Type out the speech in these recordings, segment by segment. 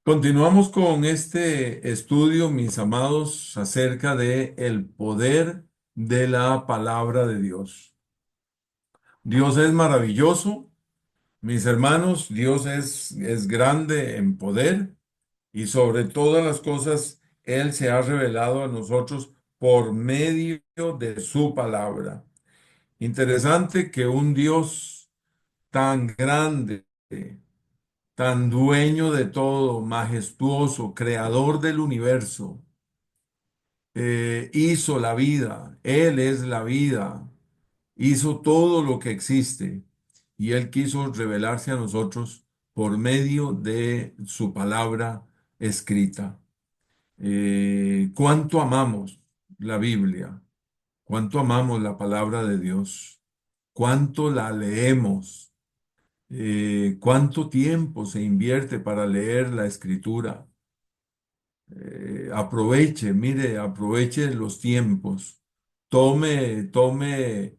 Continuamos con este estudio, mis amados, acerca de el poder de la palabra de Dios. Dios es maravilloso, mis hermanos, Dios es grande en poder y sobre todas las cosas, Él se ha revelado a nosotros por medio de su palabra. Interesante que un Dios tan grande, tan dueño de todo, majestuoso, creador del universo, hizo la vida, Él es la vida, hizo todo lo que existe y Él quiso revelarse a nosotros por medio de su palabra escrita. ¿Cuánto amamos la Biblia? ¿Cuánto amamos la palabra de Dios? ¿Cuánto la leemos? ¿Cuánto tiempo se invierte para leer la escritura? Aproveche, mire, aproveche los tiempos. Tome todos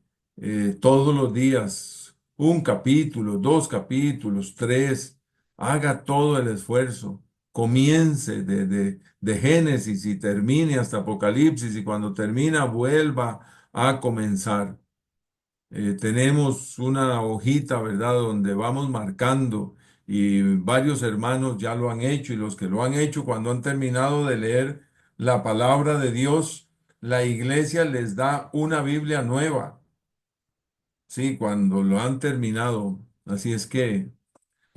los días un capítulo, dos capítulos, tres. Haga todo el esfuerzo. Comience de Génesis y termine hasta Apocalipsis y cuando termina vuelva a comenzar. Tenemos una hojita, ¿verdad?, donde vamos marcando y varios hermanos ya lo han hecho y los que lo han hecho cuando han terminado de leer la palabra de Dios, la iglesia les da una Biblia nueva, sí, cuando lo han terminado. Así es que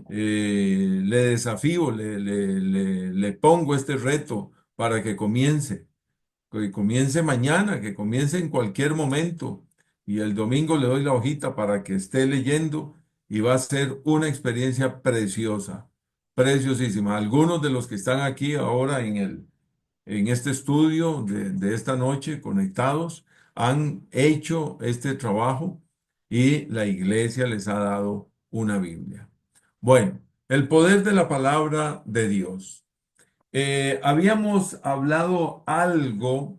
le desafío, le pongo este reto para que comience. Que comience mañana, que comience en cualquier momento. Y el domingo le doy la hojita para que esté leyendo y va a ser una experiencia preciosa, preciosísima. Algunos de los que están aquí ahora en este estudio de esta noche conectados han hecho este trabajo y la iglesia les ha dado una Biblia. Bueno, el poder de la palabra de Dios. Habíamos hablado algo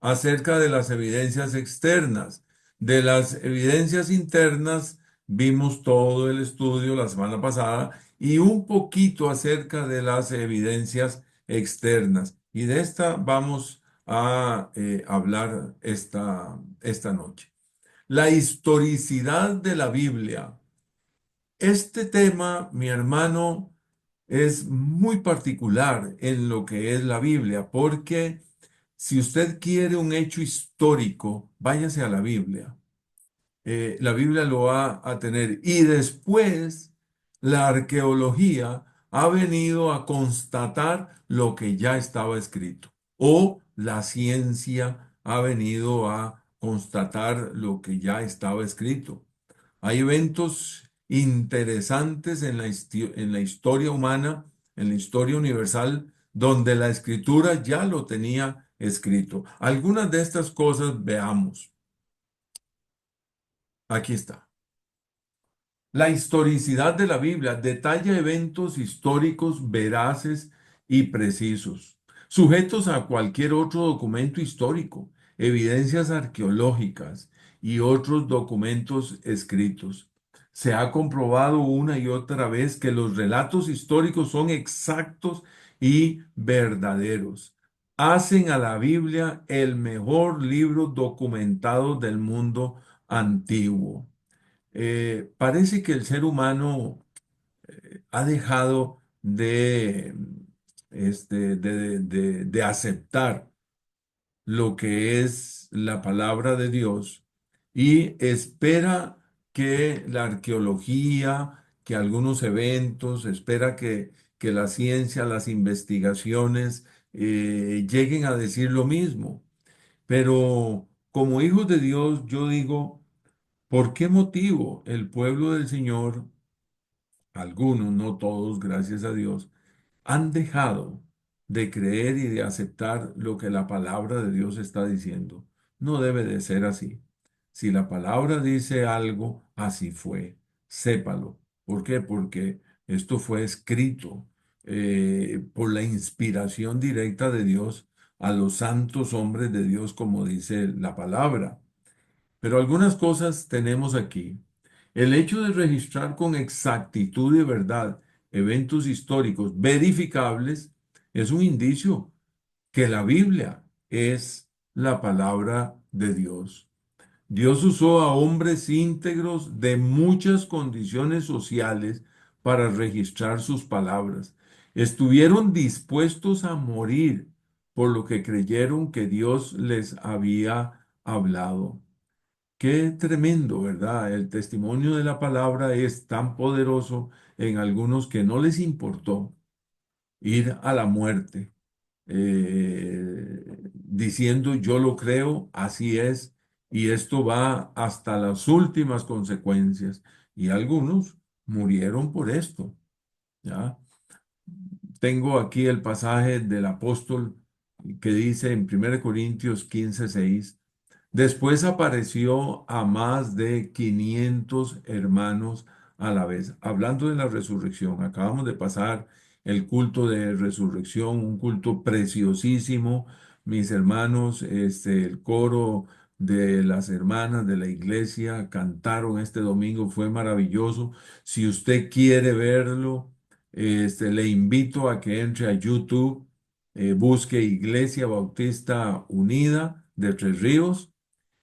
acerca de las evidencias externas. De las evidencias internas vimos todo el estudio la semana pasada y un poquito acerca de las evidencias externas. Y de esta vamos a hablar esta noche. La historicidad de la Biblia. Este tema, mi hermano, es muy particular en lo que es la Biblia, porque si usted quiere un hecho histórico, váyase a la Biblia. La Biblia lo va a tener. Y después, la arqueología ha venido a constatar lo que ya estaba escrito. O la ciencia ha venido a constatar lo que ya estaba escrito. Hay eventos interesantes en en la historia humana, en la historia universal, donde la escritura ya lo tenía escrito. Algunas de estas cosas veamos. Aquí está. La historicidad de la Biblia detalla eventos históricos veraces y precisos, sujetos a cualquier otro documento histórico, evidencias arqueológicas y otros documentos escritos. Se ha comprobado una y otra vez que los relatos históricos son exactos y verdaderos. Hacen a la Biblia el mejor libro documentado del mundo antiguo. Parece que el ser humano ha dejado de aceptar lo que es la palabra de Dios y espera que la arqueología, que algunos eventos, espera que la ciencia, las investigaciones lleguen a decir lo mismo. Pero como hijos de Dios, yo digo, ¿por qué motivo el pueblo del Señor, algunos, no todos, gracias a Dios, han dejado de creer y de aceptar lo que la palabra de Dios está diciendo? No debe de ser así. Si la palabra dice algo, así fue. Sépalo. ¿Por qué? Porque esto fue escrito por la inspiración directa de Dios a los santos hombres de Dios, como dice la palabra. Pero algunas cosas tenemos aquí. El hecho de registrar con exactitud y verdad eventos históricos verificables, es un indicio que la Biblia es la palabra de Dios. Dios usó a hombres íntegros de muchas condiciones sociales para registrar sus palabras. Estuvieron dispuestos a morir por lo que creyeron que Dios les había hablado. Qué tremendo, ¿verdad? El testimonio de la palabra es tan poderoso en algunos que no les importó ir a la muerte, diciendo yo lo creo, así es, y esto va hasta las últimas consecuencias. Y algunos murieron por esto, ¿ya? Tengo aquí el pasaje del apóstol que dice en 1 Corintios 15:6. Después apareció a más de 500 hermanos a la vez, hablando de la resurrección. Acabamos de pasar el culto de resurrección, un culto preciosísimo. Mis hermanos, el coro de las hermanas de la iglesia cantaron este domingo, fue maravilloso. Si usted quiere verlo, le invito a que entre a YouTube, busque Iglesia Bautista Unida de Tres Ríos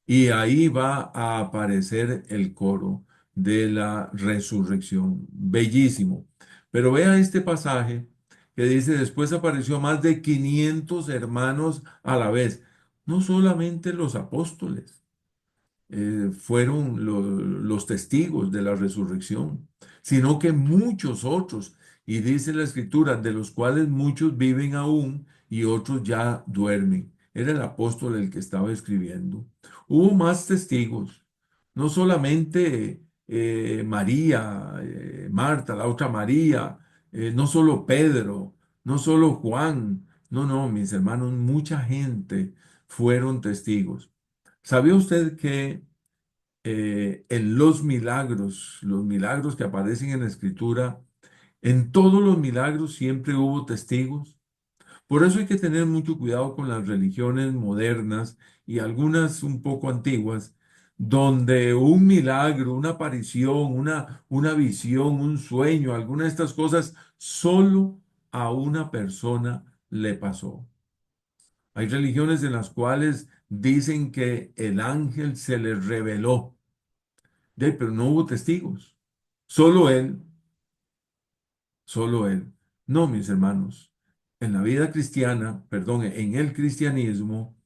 y ahí va a aparecer el coro de la resurrección. Bellísimo. Pero vea este pasaje que dice, después apareció más de 500 hermanos a la vez, no solamente los apóstoles fueron los testigos de la resurrección, sino que muchos otros, y dice la escritura, de los cuales muchos viven aún y otros ya duermen. Era el apóstol el que estaba escribiendo. Hubo más testigos, no solamente María, Marta, la otra María, no solo Pedro, no solo Juan, no, no, mis hermanos, mucha gente fueron testigos. ¿Sabía usted que en los milagros que aparecen en la Escritura, en todos los milagros siempre hubo testigos? Por eso hay que tener mucho cuidado con las religiones modernas y algunas un poco antiguas, donde un milagro, una aparición, una visión, un sueño, alguna de estas cosas, solo a una persona le pasó. Hay religiones en las cuales dicen que el ángel se les reveló. Pero no hubo testigos. Solo él, solo él. No, mis hermanos. En la vida cristiana, perdón, en el cristianismo,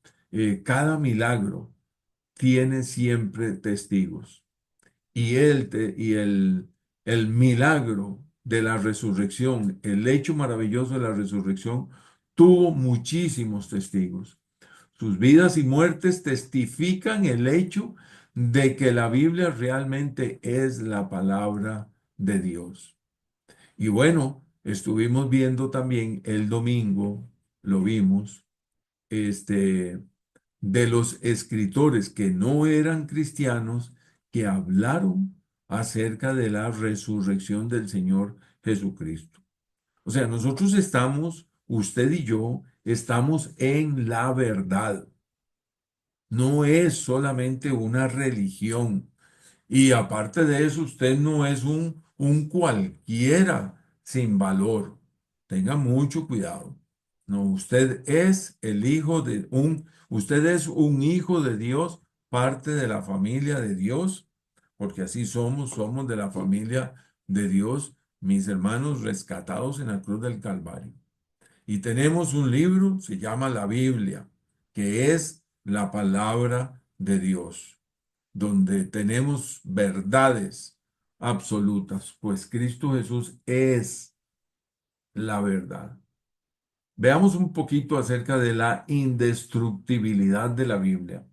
cada milagro tiene siempre testigos. Y el milagro de la resurrección, el hecho maravilloso de la resurrección, tuvo muchísimos testigos. Sus vidas y muertes testifican el hecho de que la Biblia realmente es la palabra de Dios. Y bueno, estuvimos viendo también el domingo, lo vimos, este, de los escritores que no eran cristianos que hablaron acerca de la resurrección del Señor Jesucristo. O sea, nosotros estamos, usted y yo, estamos en la verdad. No es solamente una religión. Y aparte de eso, usted no es un cualquiera sin valor. Tenga mucho cuidado. No, usted es un hijo de Dios, parte de la familia de Dios, porque así somos de la familia de Dios, mis hermanos rescatados en la cruz del Calvario. Y tenemos un libro, se llama la Biblia, que es la palabra de Dios, donde tenemos verdades absolutas, pues Cristo Jesús es la verdad. Veamos un poquito acerca de la indestructibilidad de la Biblia.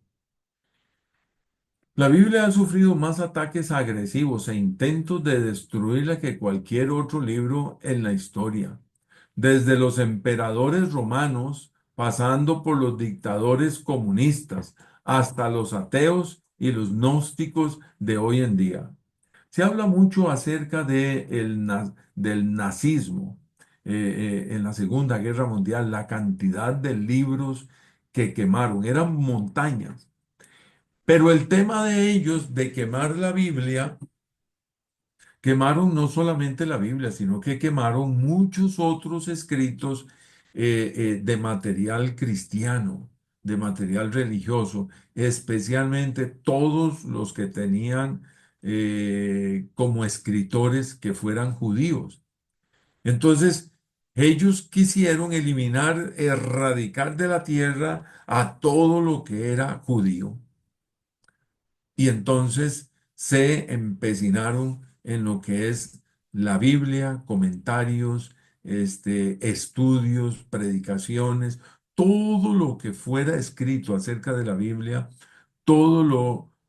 La Biblia ha sufrido más ataques agresivos e intentos de destruirla que cualquier otro libro en la historia. Desde los emperadores romanos, pasando por los dictadores comunistas, hasta los ateos y los gnósticos de hoy en día. Se habla mucho acerca del nazismo en la Segunda Guerra Mundial, la cantidad de libros que quemaron, eran montañas. Pero el tema de ellos, de quemar la Biblia, quemaron no solamente la Biblia, sino que quemaron muchos otros escritos de material cristiano, de material religioso, especialmente todos los que tenían como escritores que fueran judíos. Entonces, ellos quisieron eliminar, erradicar de la tierra a todo lo que era judío. Y entonces se empecinaron en lo que es la Biblia, comentarios, estudios, predicaciones, todo lo que fuera escrito acerca de la Biblia, todo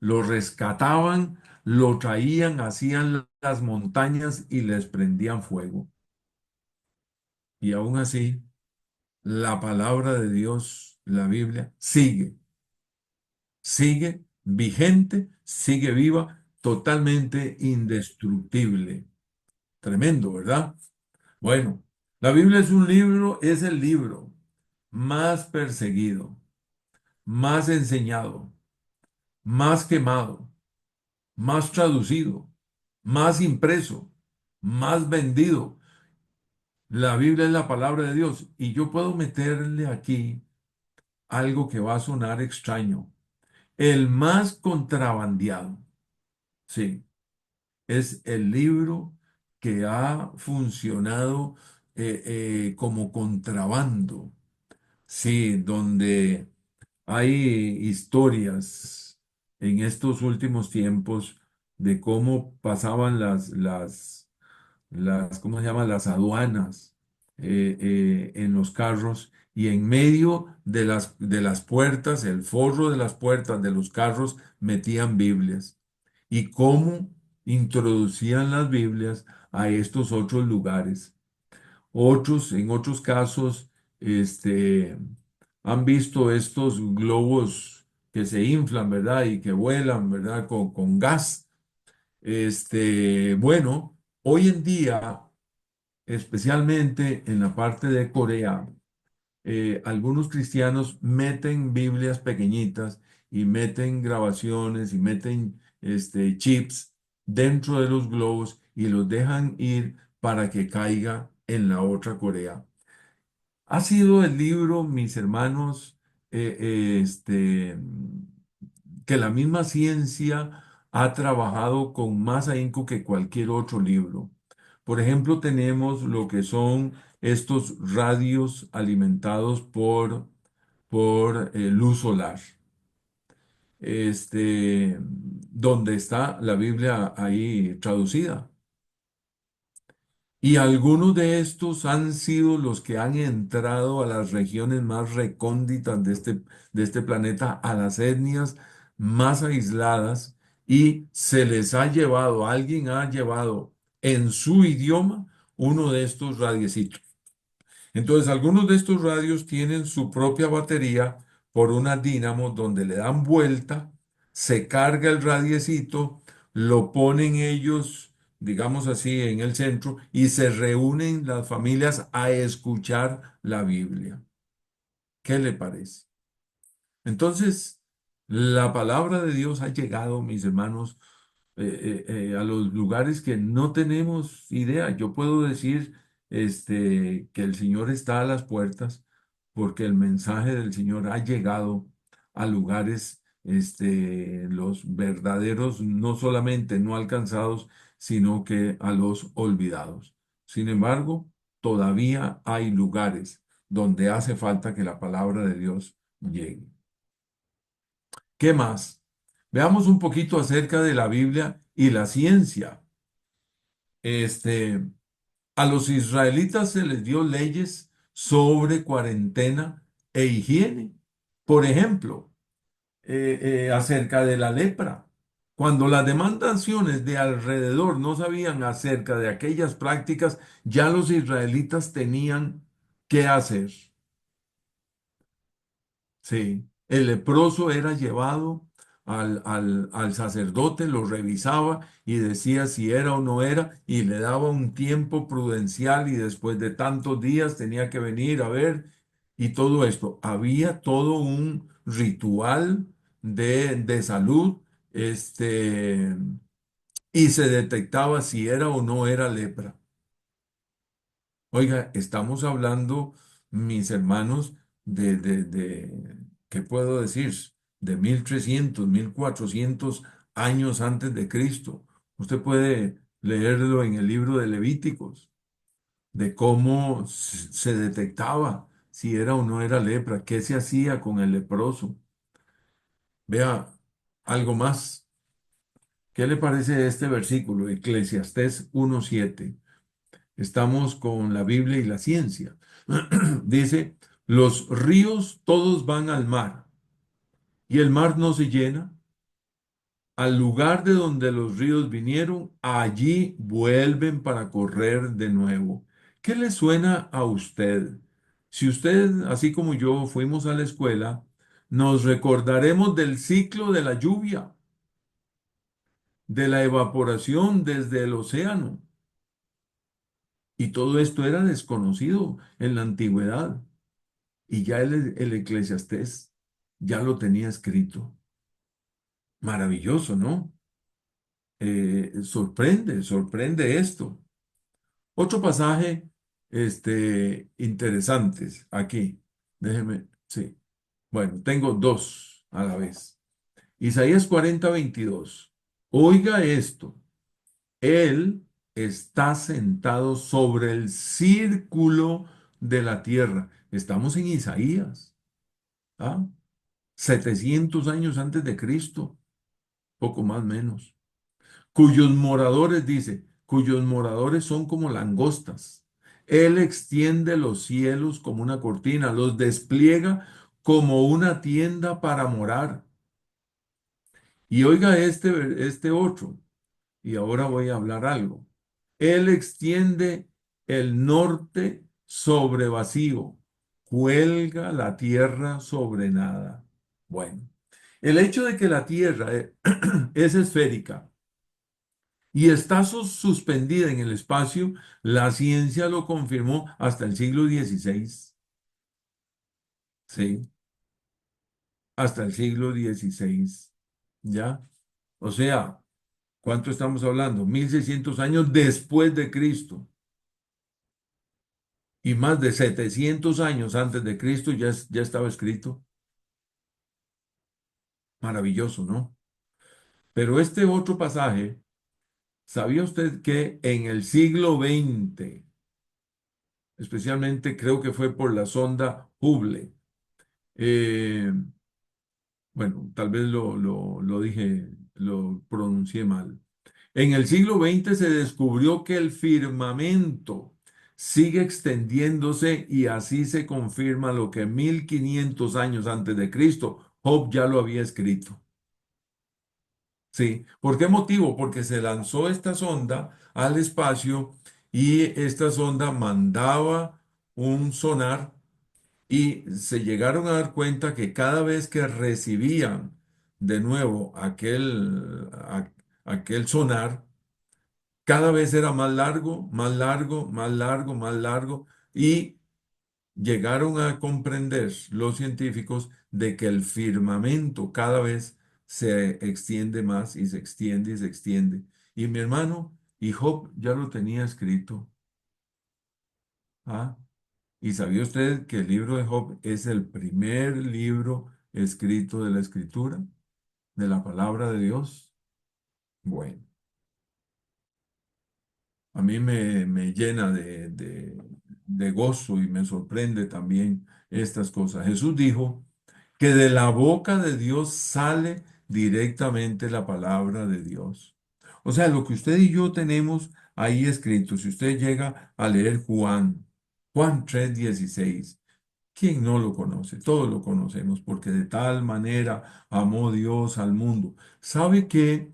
lo rescataban, lo traían, hacían las montañas y les prendían fuego. Y aún así, la palabra de Dios, la Biblia, sigue vigente, sigue viva, totalmente indestructible. Tremendo, ¿verdad? Bueno, la Biblia es un libro, es el libro más perseguido, más enseñado, más quemado, más traducido, más impreso, más vendido. La Biblia es la palabra de Dios y yo puedo meterle aquí algo que va a sonar extraño. El más contrabandeado, sí, es el libro que ha funcionado como contrabando, sí, donde hay historias en estos últimos tiempos de cómo pasaban ¿cómo se llama? Las aduanas en los carros y en medio de las puertas, el forro de las puertas de los carros metían Biblias. Y cómo introducían las Biblias a estos otros lugares. Otros, en otros casos, este, han visto estos globos que se inflan, ¿verdad? Y que vuelan, ¿verdad? Con gas. Bueno, hoy en día, especialmente en la parte de Corea, algunos cristianos meten Biblias pequeñitas y meten grabaciones y meten chips dentro de los globos y los dejan ir para que caiga en la otra Corea. Ha sido el libro, mis hermanos, que la misma ciencia ha trabajado con más ahínco que cualquier otro libro. Por ejemplo, tenemos lo que son estos radios alimentados por luz solar, donde está la Biblia ahí traducida. Y algunos de estos han sido los que han entrado a las regiones más recónditas de este planeta, a las etnias más aisladas, y se les ha llevado, alguien ha llevado en su idioma uno de estos radiecitos. Entonces, algunos de estos radios tienen su propia batería por una dínamo donde le dan vuelta, se carga el radiecito, lo ponen ellos, digamos así, en el centro y se reúnen las familias a escuchar la Biblia. ¿Qué le parece? Entonces, la palabra de Dios ha llegado, mis hermanos, a los lugares que no tenemos idea. Yo puedo decir que el Señor está a las puertas porque el mensaje del Señor ha llegado a lugares, los verdaderos, no solamente no alcanzados, sino que a los olvidados. Sin embargo, todavía hay lugares donde hace falta que la palabra de Dios llegue. ¿Qué más? Veamos un poquito acerca de la Biblia y la ciencia. Este, a los israelitas se les dio leyes sobre cuarentena e higiene. Por ejemplo, acerca de la lepra. Cuando las demandaciones de alrededor no sabían acerca de aquellas prácticas, ya los israelitas tenían que hacer. Sí, el leproso era llevado al sacerdote, lo revisaba y decía si era o no era y le daba un tiempo prudencial y después de tantos días tenía que venir a ver y todo esto. Había todo un ritual de salud, este, y se detectaba si era o no era lepra. Oiga, estamos hablando, mis hermanos, ¿qué puedo decir? De 1300, 1400 años antes de Cristo. Usted puede leerlo en el libro de Levíticos, de cómo se detectaba si era o no era lepra, qué se hacía con el leproso. Vea, algo más. ¿Qué le parece este versículo? Eclesiastés 1:7. Estamos con la Biblia y la ciencia. Dice, los ríos todos van al mar y el mar no se llena. Al lugar de donde los ríos vinieron, allí vuelven para correr de nuevo. ¿Qué le suena a usted? Si usted, así como yo, fuimos a la escuela, nos recordaremos del ciclo de la lluvia, de la evaporación desde el océano. Y todo esto era desconocido en la antigüedad. Y ya el Eclesiastés ya lo tenía escrito. Maravilloso, ¿no? Sorprende esto. Otro pasaje, interesantes aquí. Déjeme, sí. Bueno, tengo dos a la vez. Isaías 40:22. Oiga esto. Él está sentado sobre el círculo de la tierra. Estamos en Isaías. ¿Ah? 700 años antes de Cristo, poco más menos, cuyos moradores, dice, cuyos moradores son como langostas. Él extiende los cielos como una cortina, los despliega como una tienda para morar. Y oiga este otro, y ahora voy a hablar algo. Él extiende el norte sobre vacío, cuelga la tierra sobre nada. Bueno, el hecho de que la tierra es esférica y está suspendida en el espacio, la ciencia lo confirmó hasta el siglo XVI. Sí, hasta el siglo XVI. ¿Ya? O sea, ¿cuánto estamos hablando? 1600 años después de Cristo. Y más de 700 años antes de Cristo ya estaba escrito. Maravilloso, ¿no? Pero este otro pasaje, ¿sabía usted que en el siglo XX, especialmente creo que fue por la sonda Hubble, eh, bueno, tal vez lo dije, lo pronuncié mal. En el siglo XX se descubrió que el firmamento sigue extendiéndose y así se confirma lo que 1500 años antes de Cristo, Job ya lo había escrito. Sí, ¿por qué motivo? Porque se lanzó esta sonda al espacio y esta sonda mandaba un sonar y se llegaron a dar cuenta que cada vez que recibían de nuevo aquel sonar, cada vez era más largo, más largo, más largo, más largo, y llegaron a comprender los científicos de que el firmamento cada vez se extiende más y se extiende y se extiende. Y mi hermano, y Job ya lo tenía escrito. ¿Ah? ¿Y sabía usted que el libro de Job es el primer libro escrito de la Escritura, de la palabra de Dios? Bueno, a mí me llena de gozo y me sorprende también estas cosas. Jesús dijo que de la boca de Dios sale directamente la palabra de Dios. O sea, lo que usted y yo tenemos ahí escrito, si usted llega a leer Juan 3:16, ¿quién no lo conoce? Todos lo conocemos porque de tal manera amó Dios al mundo. ¿Sabe que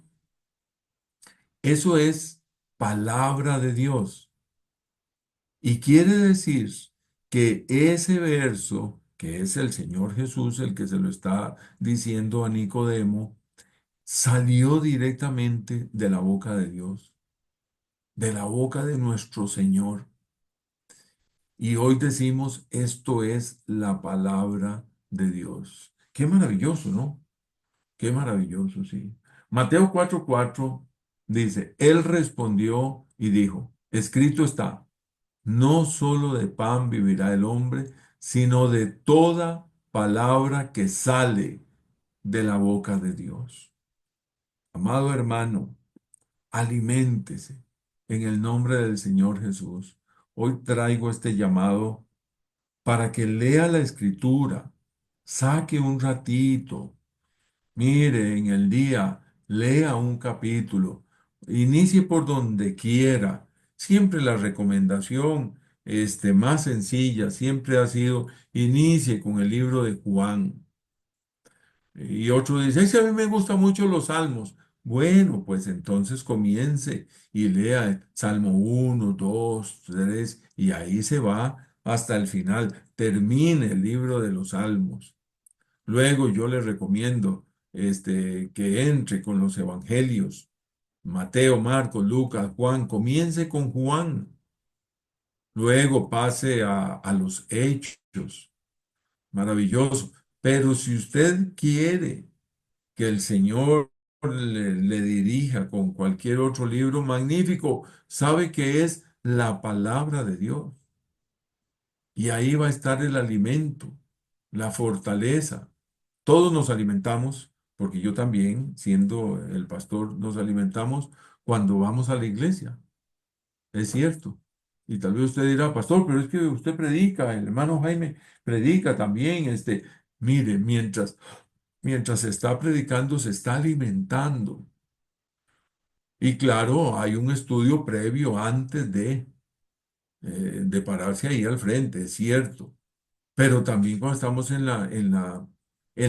eso es palabra de Dios? Y quiere decir que ese verso, que es el Señor Jesús el que se lo está diciendo a Nicodemo, salió directamente de la boca de Dios, de la boca de nuestro Señor. Y hoy decimos, esto es la palabra de Dios. Qué maravilloso, ¿no? Qué maravilloso, sí. Mateo 4:4 Dice, él respondió y dijo, escrito está, no solo de pan vivirá el hombre, sino de toda palabra que sale de la boca de Dios. Amado hermano, aliméntese en el nombre del Señor Jesús. Hoy traigo este llamado para que lea la escritura, saque un ratito, mire en el día, lea un capítulo, inicie por donde quiera. Siempre la recomendación más sencilla siempre ha sido inicie con el libro de Juan. Y otro dice, "Es que a mí me gustan mucho los salmos". Bueno, pues entonces comience y lea Salmo 1, 2, 3 y ahí se va hasta el final. Termine el libro de los salmos. Luego yo le recomiendo que entre con los evangelios. Mateo, Marcos, Lucas, Juan. Comience con Juan. Luego pase a los hechos. Maravilloso. Pero si usted quiere que el Señor le dirija con cualquier otro libro magnífico, sabe que es la palabra de Dios. Y ahí va a estar el alimento, la fortaleza. Todos nos alimentamos, porque yo también, siendo el pastor, nos alimentamos cuando vamos a la iglesia. Es cierto. Y tal vez usted dirá, pastor, pero es que usted predica, el hermano Jaime predica también. Mire, mientras se está predicando, se está alimentando. Y claro, hay un estudio previo antes de pararse ahí al frente, es cierto. Pero también cuando estamos en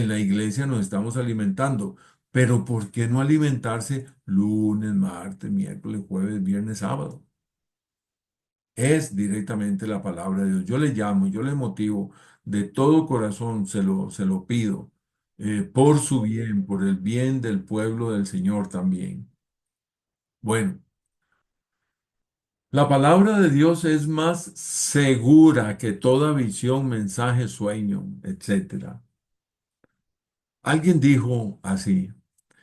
la iglesia nos estamos alimentando. Pero ¿por qué no alimentarse lunes, martes, miércoles, jueves, viernes, sábado? Es directamente la palabra de Dios. Yo le llamo, yo le motivo, de todo corazón se lo pido, por su bien, por el bien del pueblo del Señor también. Bueno, la palabra de Dios es más segura que toda visión, mensaje, sueño, etcétera. Alguien dijo así,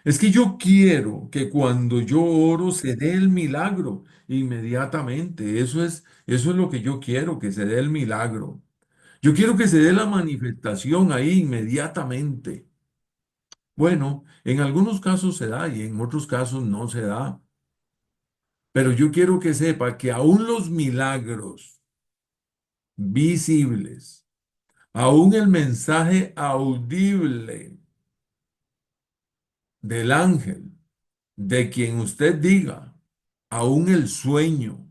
es que yo quiero que cuando yo oro se dé el milagro inmediatamente. Eso es lo que yo quiero, que se dé el milagro. Yo quiero que se dé la manifestación ahí inmediatamente. Bueno, en algunos casos se da y en otros casos no se da. Pero yo quiero que sepa que aún los milagros visibles, aún el mensaje audible del ángel, de quien usted diga, aún el sueño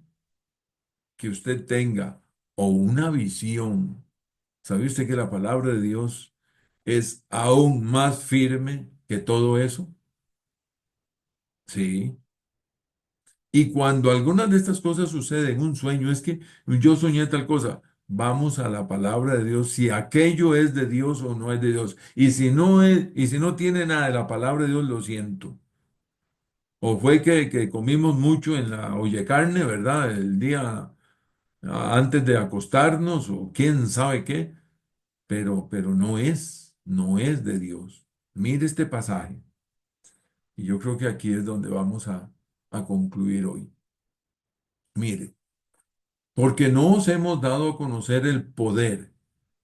que usted tenga o una visión, ¿sabe usted que la palabra de Dios es aún más firme que todo eso? Sí. Y cuando algunas de estas cosas suceden en un sueño, es que yo soñé tal cosa. Vamos a la palabra de Dios, si aquello es de Dios o no es de Dios. Y si no tiene nada de la palabra de Dios, lo siento. O fue que comimos mucho en la olle carne, ¿verdad? El día antes de acostarnos, o quién sabe qué, pero no es de Dios. Mire este pasaje. Y yo creo que aquí es donde vamos a concluir hoy. Mire. Porque no os hemos dado a conocer el poder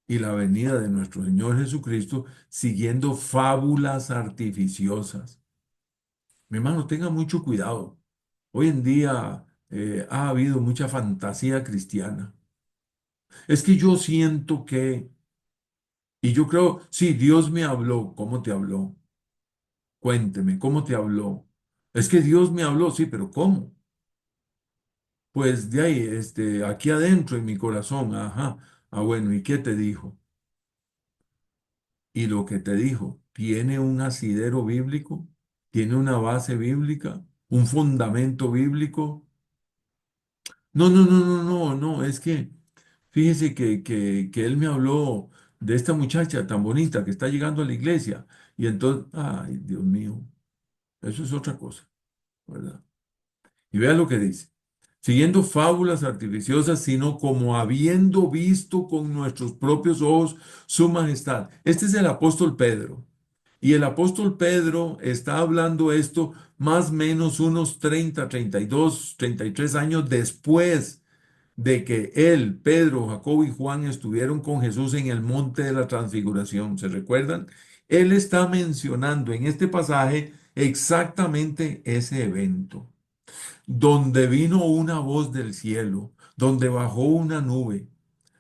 y la venida de nuestro Señor Jesucristo siguiendo fábulas artificiosas. Mi hermano, tenga mucho cuidado. Hoy en día ha habido mucha fantasía cristiana. Es que yo siento y yo creo, sí, Dios me habló. ¿Cómo te habló? Cuénteme, ¿cómo te habló? Es que Dios me habló, sí, pero ¿cómo? Pues de ahí, aquí adentro en mi corazón, ajá. Ah, bueno, ¿y qué te dijo? Y lo que te dijo, ¿tiene un asidero bíblico? ¿Tiene una base bíblica? ¿Un fundamento bíblico? No, no, no, no, no, no, es que fíjese que él me habló de esta muchacha tan bonita que está llegando a la iglesia. Y entonces, ay, Dios mío, eso es otra cosa, ¿verdad? Y vea lo que dice. Siguiendo fábulas artificiosas, sino como habiendo visto con nuestros propios ojos su majestad. Este es el apóstol Pedro. Y el apóstol Pedro está hablando esto más o menos unos 33 años después de que él, Pedro, Jacobo y Juan estuvieron con Jesús en el monte de la transfiguración. ¿Se recuerdan? Él está mencionando en este pasaje exactamente ese evento, donde vino una voz del cielo, donde bajó una nube,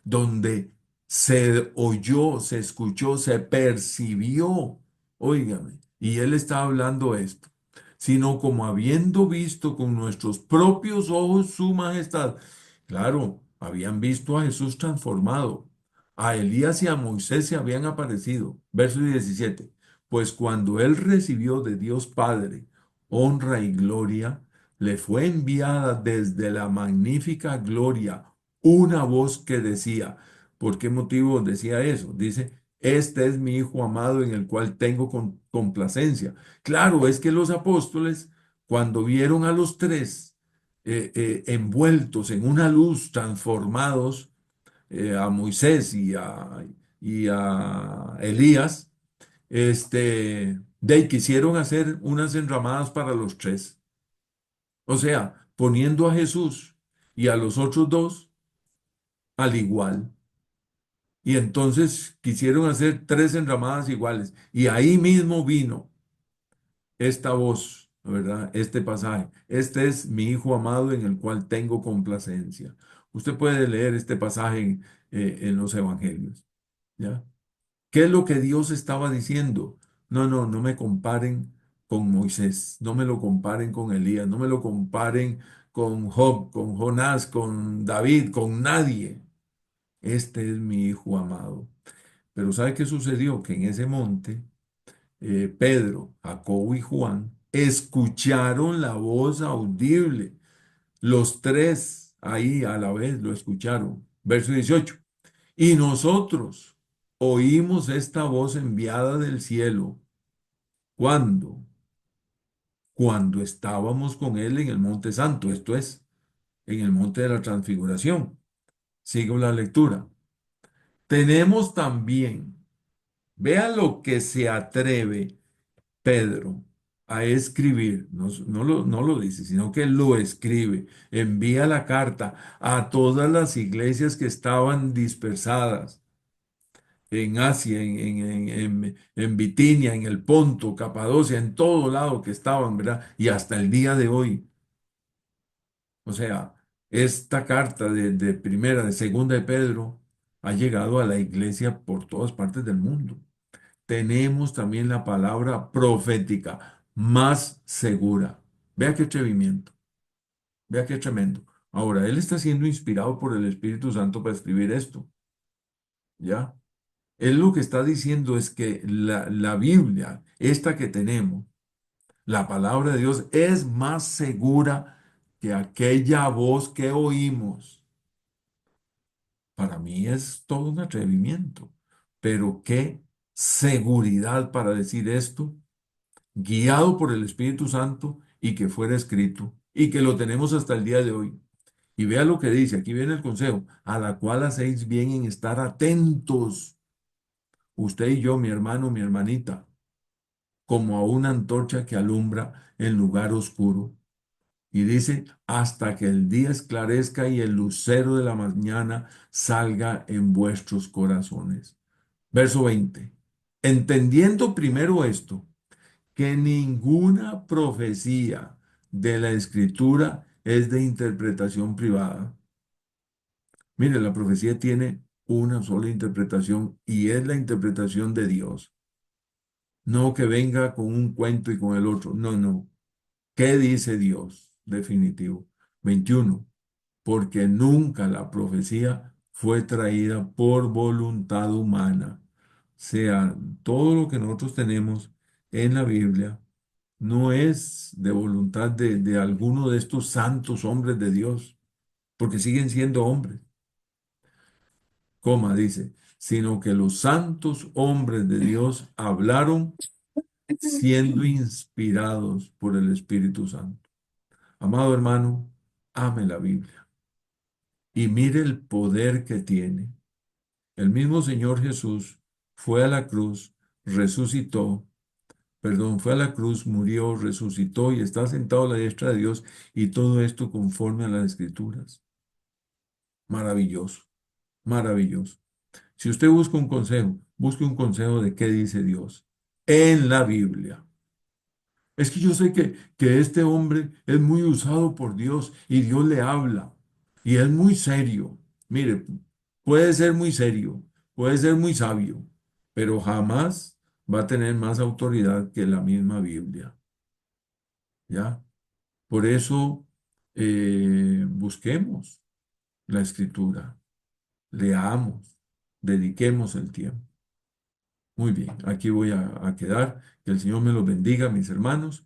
donde se oyó, se escuchó, se percibió, óigame, y él está hablando esto, sino como habiendo visto con nuestros propios ojos su majestad. Claro, habían visto a Jesús transformado, a Elías y a Moisés se habían aparecido. Verso 17. Pues cuando él recibió de Dios Padre honra y gloria, le fue enviada desde la magnífica gloria una voz que decía, ¿por qué motivo decía eso? Dice, este es mi Hijo amado en el cual tengo complacencia. Claro, es que los apóstoles, cuando vieron a los tres envueltos en una luz, transformados, a Moisés y a Elías, de ahí quisieron hacer unas enramadas para los tres. O sea, poniendo a Jesús y a los otros dos al igual. Y entonces quisieron hacer tres enramadas iguales. Y ahí mismo vino esta voz, ¿verdad? Este pasaje. Este es mi Hijo amado en el cual tengo complacencia. Usted puede leer este pasaje en los evangelios, ¿ya? ¿Qué es lo que Dios estaba diciendo? No, no, no me comparen con Moisés, no me lo comparen con Elías, no me lo comparen con Job, con Jonás, con David, con nadie. Este es mi Hijo amado. Pero ¿sabe qué sucedió? Que en ese monte, Pedro, Jacobo y Juan escucharon la voz audible. Los tres ahí a la vez lo escucharon. Verso 18. Y nosotros oímos esta voz enviada del cielo. ¿Cuándo? Cuando estábamos con él en el Monte Santo, esto es, en el Monte de la Transfiguración. Sigo la lectura. Tenemos también, vean lo que se atreve Pedro a escribir, no, no lo dice, sino que lo escribe, envía la carta a todas las iglesias que estaban dispersadas en Asia, en Bitinia, en el Ponto, Capadocia, en todo lado que estaban, ¿verdad? Y hasta el día de hoy. O sea, esta carta de primera, de segunda de Pedro ha llegado a la iglesia por todas partes del mundo. Tenemos también la palabra profética más segura. Vea qué atrevimiento, vea qué tremendo. Ahora, él está siendo inspirado por el Espíritu Santo para escribir esto, ¿ya? Él lo que está diciendo es que la Biblia, esta que tenemos, la palabra de Dios, es más segura que aquella voz que oímos. Para mí es todo un atrevimiento, pero qué seguridad para decir esto, guiado por el Espíritu Santo y que fuera escrito y que lo tenemos hasta el día de hoy. Y vea lo que dice, aquí viene el consejo, a la cual hacéis bien en estar atentos, usted y yo, mi hermano, mi hermanita, como a una antorcha que alumbra en lugar oscuro. Y dice, hasta que el día esclarezca y el lucero de la mañana salga en vuestros corazones. Verso 20. Entendiendo primero esto, que ninguna profecía de la escritura es de interpretación privada. Mire, la profecía tiene una sola interpretación y es la interpretación de Dios. No que venga con un cuento y con el otro. No, no. ¿Qué dice Dios? Definitivo. 21. Porque nunca la profecía fue traída por voluntad humana. O sea, todo lo que nosotros tenemos en la Biblia no es de voluntad de alguno de estos santos hombres de Dios, porque siguen siendo hombres, coma, dice, sino que los santos hombres de Dios hablaron siendo inspirados por el Espíritu Santo. Amado hermano, ame la Biblia y mire el poder que tiene. El mismo Señor Jesús fue a la cruz, resucitó perdón, fue a la cruz, murió, resucitó y está sentado a la diestra de Dios y todo esto conforme a las Escrituras. Maravilloso, maravilloso. Si usted busca un consejo, busque un consejo de qué dice Dios en la Biblia. Es que yo sé que este hombre es muy usado por Dios y Dios le habla y es muy serio. Mire, puede ser muy serio, puede ser muy sabio, pero jamás va a tener más autoridad que la misma Biblia. ¿Ya? Por eso busquemos la escritura, leamos, dediquemos el tiempo. Muy bien, aquí voy a quedar. Que el Señor me los bendiga, mis hermanos.